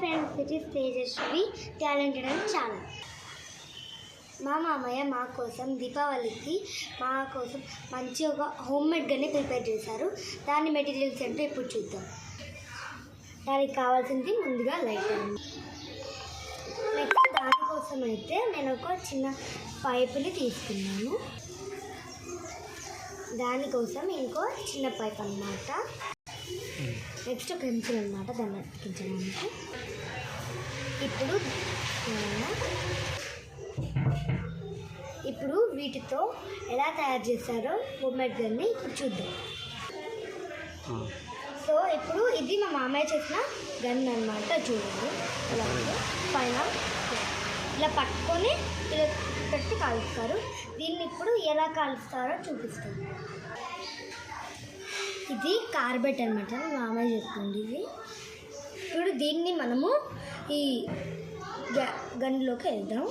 Friends, it is Tejaswi talented and channel. మా మామయ్య మా కోసం దీపావళికి మా కోసం మంచి ఒక హోమ్మేడ్గానే ప్రిపేర్ చేశారు. దాని మెటీరియల్స్ ఏంటో ఇప్పుడు చూద్దాం. దానికి కావాల్సింది ముందుగా లైట్. నెక్స్ట్ దానికోసం అయితే నేను ఒక చిన్న పైపుని తీసుకున్నాను. దానికోసం ఇంకో చిన్న పైప్ అన్నమాట. నెక్స్ట్ పెన్సిల్ అన్నమాట, దాన్ని అతికించడానికి. ఇప్పుడు వీటితో ఎలా తయారు చేస్తారో హోమ్మేడ్ గన్ని ఇప్పుడు చూద్దాం. సో ఇప్పుడు ఇది మా మామయ్య చేసిన గన్ అన్నమాట. చూడండి, అలాగే పైన ఇలా పట్టుకొని ఇలా పెట్టి కాలుస్తారు. దీన్ని ఇప్పుడు ఎలా కాలుస్తారో చూపిస్తాను. ఇది కార్బెట్ అనమాట, మా మామయ్య చెప్తుంది ఇది. ఇప్పుడు దీన్ని మనము ఈ గన్లోకి వేద్దాం.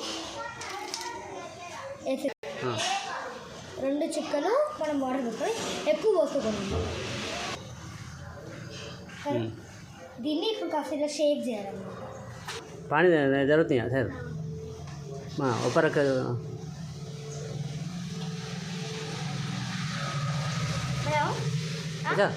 రెండు చుక్కలు మనం వాటర్ పోసుకొని ఎక్కువ పోసుకోకూడదు. దీన్ని ఇప్పుడు కాస్త ఇలా షేక్ చేయాలన్నమాట. पानी जरूरत नहीं है सर। हाँ ऊपर रख अच्छा।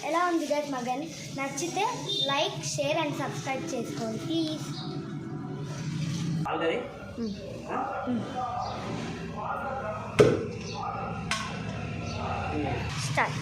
ఎలా ఉంది గైస్ మా గన్? నచ్చితే లైక్, షేర్ అండ్ సబ్స్క్రైబ్ చేసుకోండి ప్లీజ్. స్టార్ట్.